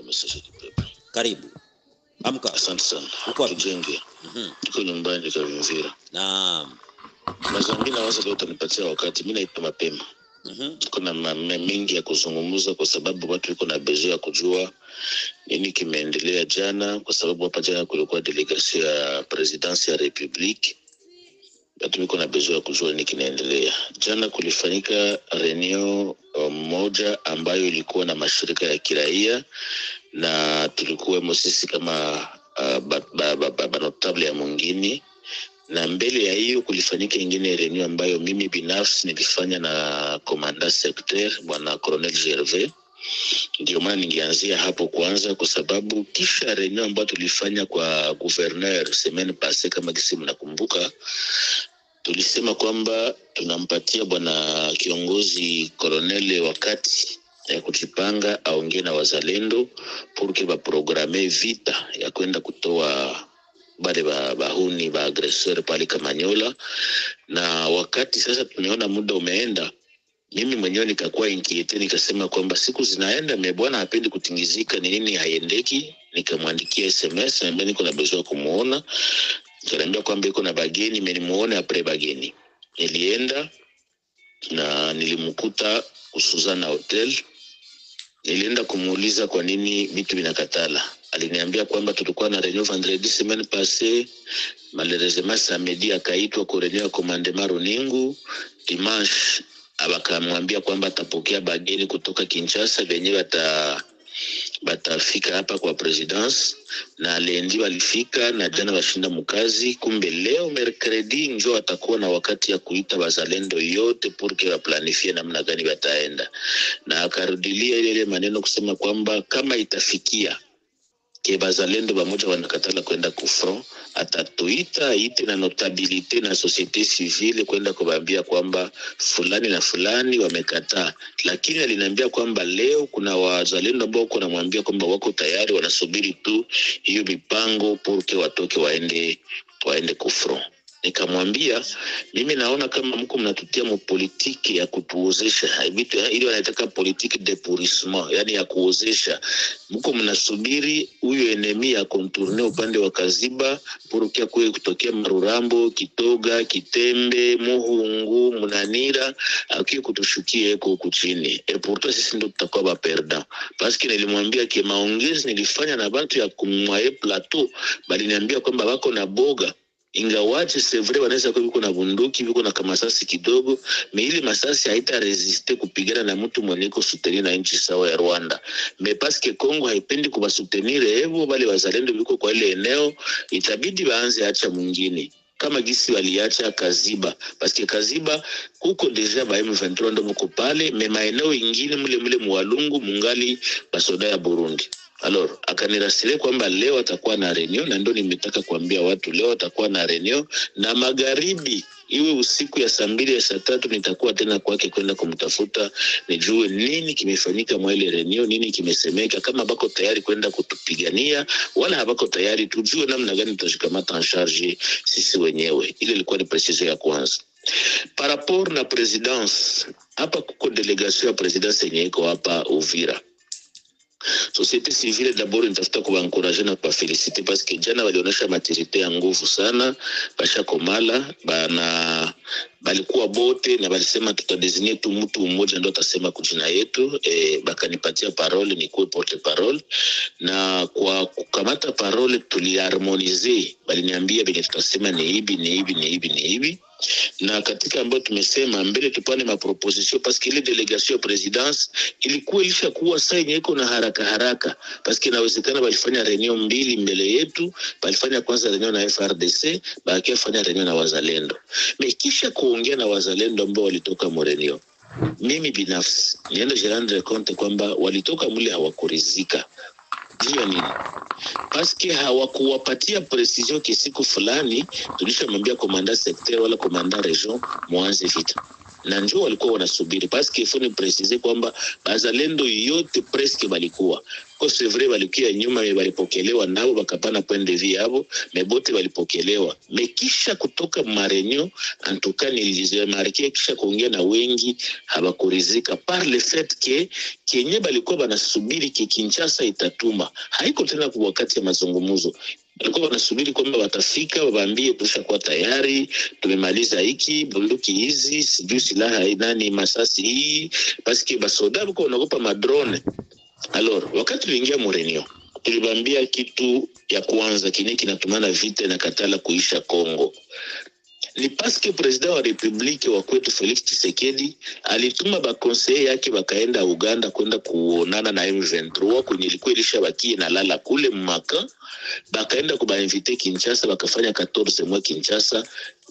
message kipepe. Karibu. Amka. Asante sana. Uko Tujenge. Tuko nyumbani kwa Vimvira. Naam. Mazambina waza leo utanipatia wakati mimi naipa mapema. Kuna mengi ya kuzungumza kwa sababu watu wiko na besoin ya kujua nini kimeendelea jana, kwa sababu hapa jana kulikuwa delegation ya presidence ya Republique. Watu wiko na besoin ya kujua nini kinaendelea. Jana kulifanyika reunion moja ambayo ilikuwa na mashirika ya kiraia na tulikuwa sisi kama notable ya mwingine, na mbele ya hiyo kulifanyika ingine reunion ambayo mimi binafsi nilifanya na komanda secteur bwana Colonel Gervais. Ndio maana ningeanzia hapo kwanza, kwa sababu kisha reunion ambayo tulifanya kwa gouverneur semaine passée, kama kisi mnakumbuka, tulisema kwamba tunampatia bwana kiongozi Colonel wakati ya kujipanga aongee na wazalendo pour ba programmer vita ya kwenda kutoa bale bahuni ba aggresseur pale Kamanyola. Na wakati sasa tumeona muda umeenda, mimi mwenyewe nikakuwa inquiete, nikasema kwamba siku zinaenda bwana hapendi kutingizika, ni nini haiendeki. Nikamwandikia SMS na niko na besoin kumuona, nikamwambia kwamba iko na bageni, nimemuona après bageni. Nilienda na nilimkuta Usuzana Hotel. Nilienda kumuuliza kwa nini vitu vinakatala. Aliniambia kwamba tulikuwa na reunion vendredi semaine passée, malheureusement samedi akaitwa kwa reunion ya commandement Runingu. Dimanche abakamwambia kwamba atapokea bageni kutoka Kinshasa wenyewe batafika hapa kwa presidence, na lendi walifika na jana washinda mkazi. Kumbe leo mercredi njoo atakuwa na wakati ya kuita wazalendo yote porque wa planifie namna gani wataenda, na akarudilia ile maneno kusema kwamba kama itafikia ke bazalendo pamoja wanakatala kwenda ku front, atatuita ite na notabilite na societe civile kwenda kuwaambia kwamba fulani na fulani wamekataa. Lakini aliniambia kwamba leo kuna wazalendo ambao wako namwambia kwamba wako tayari, wanasubiri tu hiyo mipango porque watoke waende ku front. Nikamwambia mimi naona kama mko mnatutia mu politiki ya kutuozesha vitu, ili wanataka politiki de pourrissement, yani ya kuozesha. Mko mnasubiri huyo enemy ya contourner upande wa Kaziba pour kutokea Marurambo, Kitoga, Kitembe, Muhungu, Munanira, akiye kutushukia huko chini. Et pourtant sisi ndio tutakuwa ba perdant, parce que nilimwambia ke maongezi nilifanya na watu ya kumwaye plateau, bali niambia kwamba wako na boga. Ingawaje c'est vrai wanaweza kuwa na bunduki, biko na kamasasi kidogo, ili masasi haita resiste kupigana na mtu mwenye ko soutenir na nchi sawa ya Rwanda. Mais parce que Congo haipendi kuba soutenir hebo bali wazalendo biko kwa ile eneo, itabidi waanze acha mwingine kama gisi waliacha Kaziba, parce que Kaziba kuko deja ba M23 ndo mko pale, mais maeneo ingine mule Mwalungu mungali basoda ya Burundi. Alors akanirasile kwamba leo atakuwa na reunion, na ndio nimetaka kuambia watu leo atakuwa na reunion, na magharibi iwe usiku ya saa 2 ya saa 3 nitakuwa tena kwake kwenda kumtafuta nijue nini kimefanyika mwa ile reunion, nini kimesemeka, kama bako tayari kwenda kutupigania wala habako tayari, tujue namna gani tutashikamata en charge sisi wenyewe. Ile ilikuwa ni precision ya kwanza. Par rapport na presidence, hapa kuko delegation ya presidence yenye iko hapa Uvira. Société civile d'abord nitafuta kuwaencourager na kuwafeliciter parce que jana walionyesha maturité ya nguvu sana, basha komala balikuwa bote na balisema tutadesigner tu mtu mmoja ndio atasema kujina yetu. Bakanipatia parole ni kwa porte parole, na kwa kukamata parole tuliharmoniser, baliniambia benye tutasema ni hivi. Na katika ambayo tumesema mbele tupane maproposition, parce que ile delegation ya presidence ilikuwa ilishakuwa sasa yenye iko na haraka, parce que inawezekana walifanya reunion mbili mbele yetu. Walifanya kwanza reunion na FRDC, bakafanya reunion na wazalendo. Kisha kuongea na wazalendo ambao walitoka Morenio, mimi binafsi nienda jirani compte kwamba walitoka mule hawakurizika. Ndio nini? Paske hawakuwapatia precision kisiku fulani, tulishamwambia komanda secteur wala komanda region mwanze vita. na njoo walikuwa wanasubiri parce il faut ni préciser kwamba bazalendo yote presque balikuwa kwa c'est vrai balikuwa nyuma walipokelewa nao bakapana point de vue yabo mebote walipokelewa mekisha kutoka marenyo en tout cas nilizimarkia kisha kuongea na wengi habakurizika par le fait que Kenya balikuwa banasubiri Kinshasa itatuma haiko tena kwa wakati ya mazungumzo walikuwa wanasubiri kwamba watafika waambie tushakuwa tayari tumemaliza hiki bunduki hizi sijui silaha nani masasi hii parce que basoda wako wanaogopa madrone. Alors wakati tuliingia Morenio tulibambia kitu ya kwanza kinatumana vita na katala kuisha Kongo ni parce que president wa republique wa kwetu Felix Tshisekedi alituma ba conseiller yake bakaenda Uganda kwenda kuonana na M23 kwenye ilikuwa ilishabakie na lala kule Maka bakaenda kubainvite Kinshasa bakafanya 14 mois Kinshasa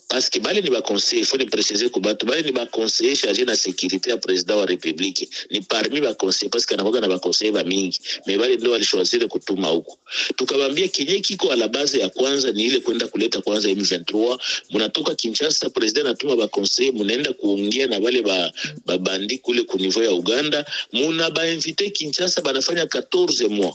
parce que bale ni ba conseiller il faut le préciser ko batu bale ni ba conseiller chargé na sécurité ya president wa republique ni parmi ba conseiller parce que anakuwa na ba conseiller ba mingi mais bale ndio walishawazile kutuma huko tukabambia kinye kiko ala base ya kwanza ni ile kwenda kuleta kwanza M23 mnatoka Kinshasa president anatuma ba conseiller mnaenda kuongea na wale ba bandi kule ku niveau ya Uganda muna ba invite Kinshasa banafanya 14 mois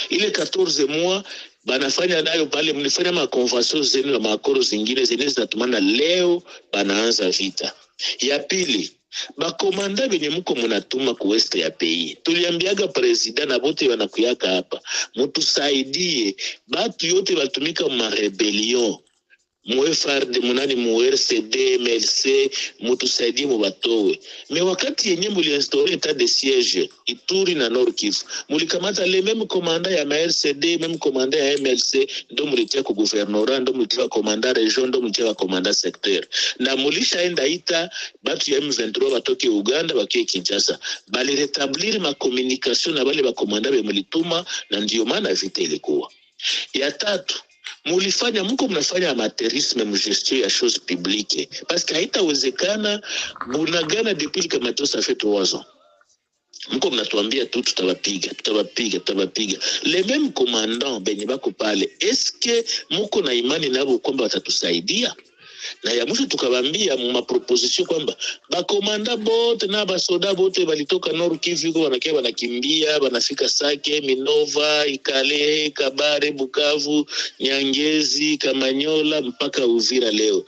ile 14 mois banafanya nayo pale mlifanya makonvention zenu na makoro zingine zinatumana leo banaanza vita ya pili bakomanda benye mko mnatuma ku west ya pays tuliambiaga president na bote wanakuyaka hapa mtusaidie batu yote batumika ma rebellion FRD munani RCD MLC mutusaidie mubatowe me wakati yenye muliinstaurer état de siège Ituri na Nord Kivu mulikamata le même commandant ya RCD même commandant ya MLC ndo mulitia ku gouvernorat ndo mulitia commandant région ndo mulitia commandant secteur na mulishaenda ita batu ya M23 batoke Uganda bakie Kinshasa bali rétablir ma communication na bale ba commandant be mulituma na ndio maana vita ilikuwa ya tatu mulifanya mko mnafanya amaterisme mgestion ya chose publique parce que haitawezekana bunagana depuis que Matos a fait 3 ans mko mnatuambia tu tutawapiga les mêmes commandants benye bako pale est-ce que mko na imani nabo kwamba watatusaidia na ya mwisho tukabambia mu proposition kwamba ba komanda bote na ba soda bote balitoka Nord Kivu wanakia wanakimbia wanafika Sake Minova Ikale Kabare Bukavu Nyangezi Kamanyola mpaka Uvira leo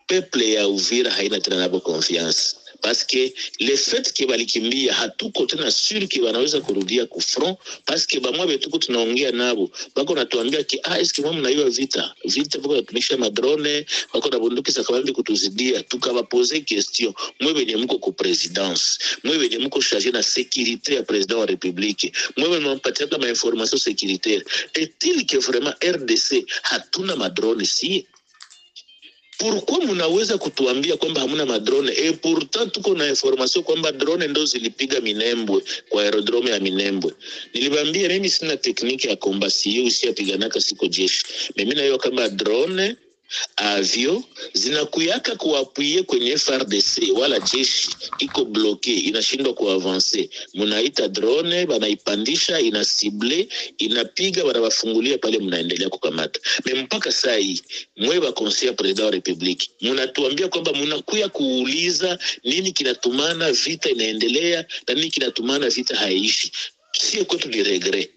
peuple ya Uvira haina tena nabo confiance parce que le fait que balikimbia hatuko tena sûr que wanaweza kurudia ku front parce que bamwa betuko tunaongea nabo bako natuambia ki est-ce que mimi naiwa vita bako tumisha madrone bako na bunduki za kabambi kutuzidia tukaba poser question mwe benye mko ku présidence mwe benye mko chargé na sécurité ya président wa république mwe benye mpatia kama information sécuritaire est-il que vraiment RDC hatuna madrone si pourquoi munaweza kutuambia kwamba hamuna madrone et pourtant tuko na information kwamba drone ndo zilipiga Minembwe kwa aerodrome ya Minembwe nilibambia mimi sina tekniki ya combat sio usiapiganaka siko jeshi mimi nayo kama drone avio zinakuyaka kuapuye kwenye FRDC wala jeshi iko bloqué inashindwa kuavancer munaita drone banaipandisha ina cible inapiga banawafungulia pale mnaendelea kukamata mpaka saa hii mwewe conseiller president wa republique mnatuambia kwamba mnakuya kuuliza nini kinatumana vita inaendelea na nini kinatumana vita haishi sio kwetu ni regret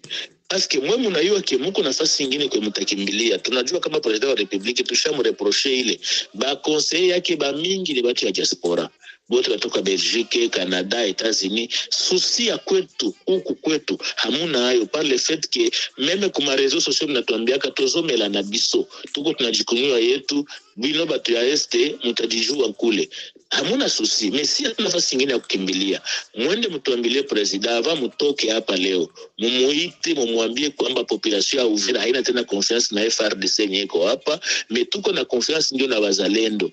parce que mwe mnaiwa ke mko nafasi nyingine kwa mtakimbilia tunajua kama president wa republique tushamreprocher ile ba conseiller yake ba mingi ni watu ya diaspora bote watoka Belgique Canada États-Unis souci ya kwetu huku kwetu hamuna hayo par le fait que même kuma réseaux sociaux mnatuambia katozomela na biso tuko tunajikunywa yetu bino batu ya este mtajijua kule hamuna souci mais si nafasi nyingine ya kukimbilia mwende mtuambilie president ava mtoke hapa leo mumuite mumwambie kwamba population ya Uvira haina tena confiance na FRDC nyeko hapa mais tuko na confiance ndio na wazalendo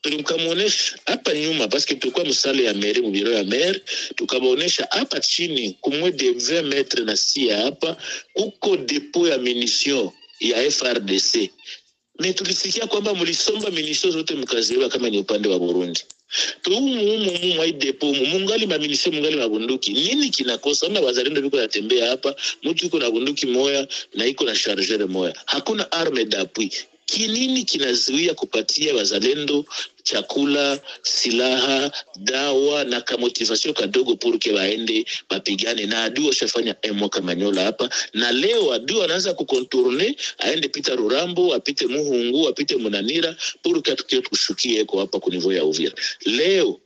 tulimkamuonesha hapa nyuma parce que tulikuwa msale ya mairie mu bureau ya maire tukabaonesha hapa chini kumwe de 20 metres na sia hapa uko depot ya munition ya FRDC mais tulisikia kwamba mlisomba munition zote mkaziwa kama ni upande wa Burundi mwa depot mungali munition mungali mabunduki nini kinakosa na wazalendo biko yatembea hapa mtu yuko na bunduki moya na iko na chargeur moya hakuna arme d'appui Kinini kinazuia kupatia wazalendo chakula, silaha, dawa na kamotivasyon kadogo purke waende mapigane na adui washafanya mwaka Manyola hapa, na leo adui anaanza kukontourne aende pita Rurambo, apite Muhungu, apite Munanira purke atukie kushukie eko hapa kunivyo ya Uvira. Leo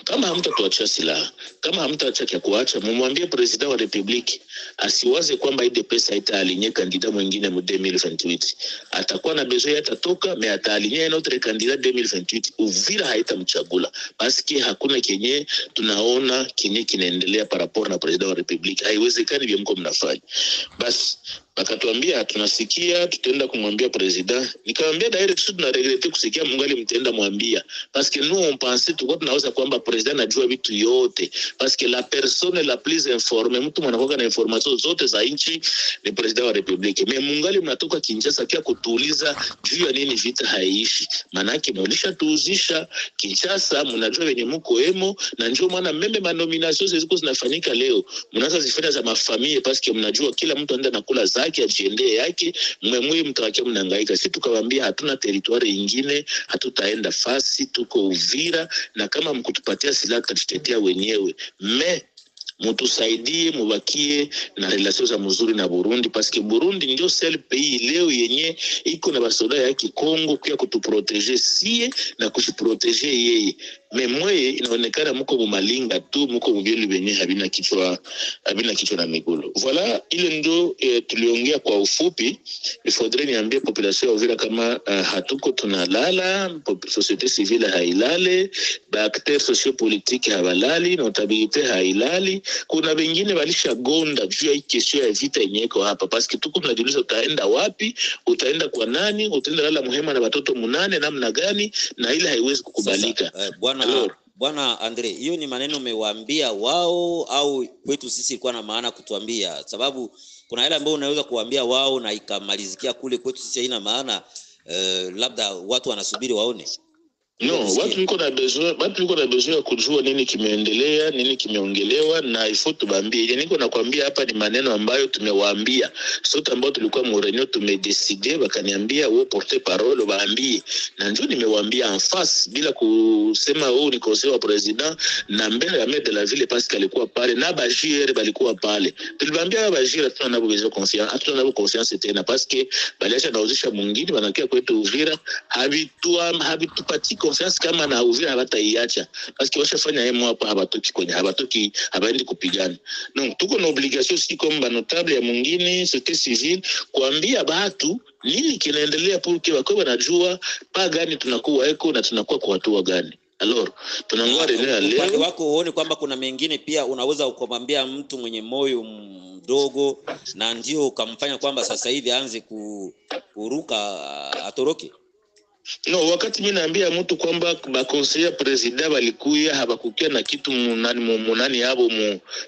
kama hamtatuachia silaha, kama hamtaacha kia kuacha, mumwambie president wa republiki asiwaze kwamba ile pesa itaalinye kandida mwingine mu 2028. Atakuwa na besoin atatoka, me ataalinye notre candidat 2028. Uvira haitamchagula paske hakuna kenye tunaona kenye kinaendelea par rapport na president wa republiki. Haiwezekani vile mko mnafanya. Basi akatuambia tunasikia, tutaenda kumwambia president. Nikamwambia direct tuna regrete kusikia mungali mtenda mwambia, parce que nous on pensait tuko tunaweza kwamba president anajua vitu yote, parce que la personne la plus informée, mtu mwanakoka na information zote za nchi ni president wa republiki. Mais mungali mnatoka Kinshasa kia kutuuliza juu ya nini vita haiishi. Manake mulisha tuuzisha Kinshasa, mnajua venye mko emo, na njoo maana meme manomination ziko zinafanyika leo mnaanza zifanya za mafamilie, parce que mnajua kila mtu anaenda nakula zake ajiendee yake, mwemwe mtawakia mnahangaika. Sisi tukawaambia hatuna territoire nyingine, hatutaenda fasi, tuko Uvira, na kama mkutupatia silaha tutitetea wenyewe. Mutusaidie mubakie na relation za mzuri na Burundi, parce que Burundi ndio seul pays leo yenye iko na basoda yake Kongo kwa kutuproteger sie na kujiproteger yeye. Memwe inaonekana mko mumalinga tu, mko mubili benye habina kichwa na migulu. Voilà, ile ndo tuliongea kwa ufupi. Il faudrait niambie population ya Uvira kama hatuko tunalala, société civile hailale, ba acteurs sociopolitiques habalali, notabilité hailali. Kuna wengine walisha gonda juu ya kesho ya vita yenyeko hapa, parce que tuko tunajiuliza utaenda wapi, utaenda kwa nani, utaenda lala muhema na watoto 8 namna gani, na ile haiwezi kukubalika. Bwana Andre, hiyo ni maneno umewaambia wao au kwetu sisi ilikuwa na maana kutuambia? Sababu kuna ile ambayo unaweza kuambia wao na ikamalizikia kule, kwetu sisi haina maana. Labda watu wanasubiri waone. No, watu wiko na besoin ya kujua nini kimeendelea, nini kimeongelewa, na ifo tubambie. Yani niko nakwambia hapa ni maneno ambayo tumewaambia. Sote ambao tulikuwa mreunion tumedecide, wakaniambia wewe porte parole waambie. Na njoo nimewaambia en face bila kusema wewe ni conseiller wa president na mbele ya maire de la ville, parce que alikuwa pale na bajire balikuwa pale. Tuliwaambia bajire tunabo besoin confiance, tunabo confiance tena, parce que baliacha nauzisha mwingine wanakia kwetu Uvira, habitupati confiance kama na Uvira hawataiacha, parce que washafanya hemo hapa, habatoki habaendi kupigana. Donc tuko na obligation si comme notable ya mwingine société civile kuambia batu nini kinaendelea, porque wako wanajua pa gani tunakuwa eko na tunakuwa kwa hatua gani. Alors tunangoa leo wako uone kwamba kuna mengine pia unaweza ukamwambia mtu mwenye moyo mdogo na ndio ukamfanya kwamba sasa hivi aanze kuruka atoroke. No, wakati mimi naambia mtu kwamba ba conseiller president balikuya habakukia na kitu munani habo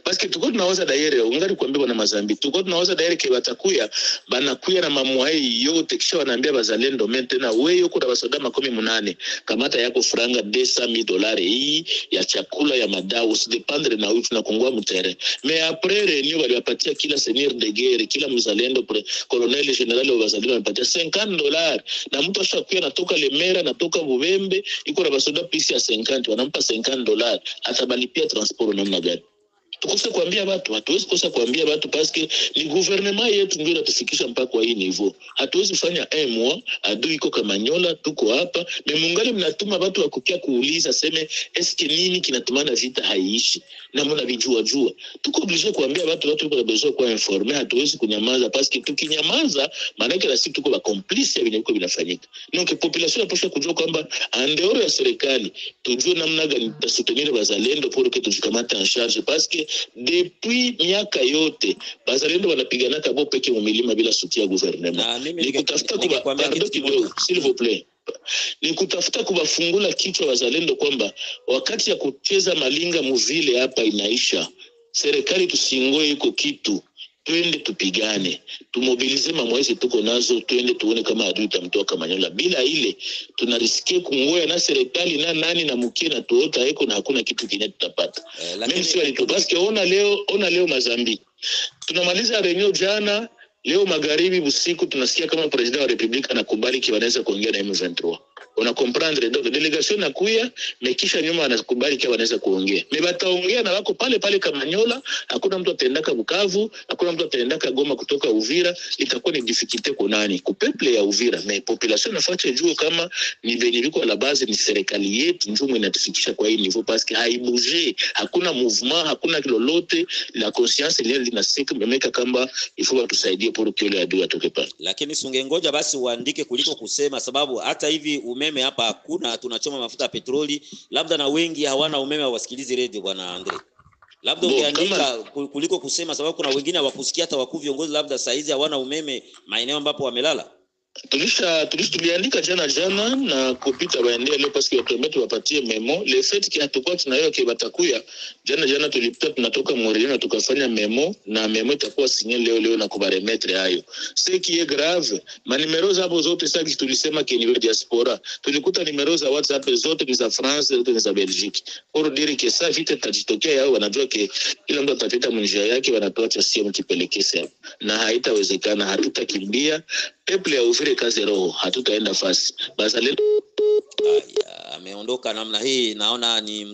parce que tuko tunaweza daire ungali kuambia bwana Mazambi, tuko tunaweza daire ke batakuya banakuya na mamwai yote, kisha wanaambia bazalendo maintenant wewe uko na basoda 18 kamata yako franga $200,000 hii ya chakula ya madawa, usidependre na uchu na kongwa mtere. Mais après reunion waliwapatia kila seigneur de guerre, kila mzalendo colonel general wa bazalendo walipatia $50, na mtu ashakuya na toka Lemera na toka Bubembe iko na basoda pisi ya 50, wanampa $50, atabalipia transport namna gani? Tukose kuambia watu, hatuwezi kosa kuambia watu, parce que ni gouvernement yetu ndio inatufikisha mpaka kwa hii niveau. Hatuwezi fanya mois adui iko kama Manyola tuko hapa, mungali mnatuma watu wakukia kuuliza seme eske nini kinatumana vita haiishi, na mna vijua. Tuko obligé kuambia watu wako na besoin kwa informer, hatuwezi kunyamaza, parce que tukinyamaza maana yake sisi tuko ba complice ya vinyo vinafanyika. Donc population inapaswa kujua kwamba andeo ya serikali tujue namna gani tutasoutenir bazalendo pour que tujikamate en charge, parce que depuis miaka yote bazalendo wanapigana kabo peke mumilima bila soutien ya gouvernement. Nikutafuta s'il vous plaît, nikutafuta kubafungula kichwa bazalendo kwamba wakati ya kucheza malinga muvile hapa inaisha. Serikali tusingoe iko kitu, twende tupigane, tumobilize mamwezi tuko nazo, twende tuone kama adui tamtoka Manyola. Bila ile tunarisikia kungoya na serikali na nani na mkie na tuota eko na hakuna kitu kingine tutapata. Mimi si walitupaske ona leo Mazambi. Tunamaliza reunion jana, Leo magharibi usiku tunasikia kama president wa republika anakubali kiwanaweza kuongea na M23. Una comprendre donc delegation nakuya mekisha nyuma anakubali kwa wanaweza kuongea. Mebataongea na wako pale pale Kamanyola, hakuna mtu ataendaka Bukavu, hakuna mtu ataendaka Goma kutoka Uvira, itakuwa ni difficulté kwa nani? Ku peuple ya Uvira, mais population nafache juu kama ni benyeliko la base ni serikali yetu njumu inatufikisha kwa hii niveau parce que haibouge, hakuna mouvement, hakuna lolote, la conscience ile linasika memeka kamba ifo tusaidie pour que le adui atoke pale. Lakini sungengoja basi uandike kuliko kusema, sababu hata hivi umeme hapa hakuna, tunachoma mafuta ya petroli, labda na wengi hawana umeme wasikilize radio bwana Andre. Labda ungeandika kuliko kusema, sababu kuna wengine hawakusikia hata wakuu viongozi labda saizi hawana umeme maeneo ambapo wamelala. Tuliandika jana na kupita waendea leo parce que watu wetu wapatie memo le fait que hatakuwa tunayo ke batakuya jana tulipita tunatoka Montreal na tukafanya memo na memo itakuwa signé leo na kubaremetre hayo ce qui est grave ma numero za zote sasa tulisema ke ni diaspora tulikuta numero za WhatsApp zote ni za France zote ni za Belgique pour dire que ça vite tajitokea yao wanajua ke kila mtu atapita njia yake wanatoa simu kipelekese na haitawezekana hatutakimbia peuple ya Uvira kazi roho hatutaenda fasi basi leo ameondoka namna hii naona ni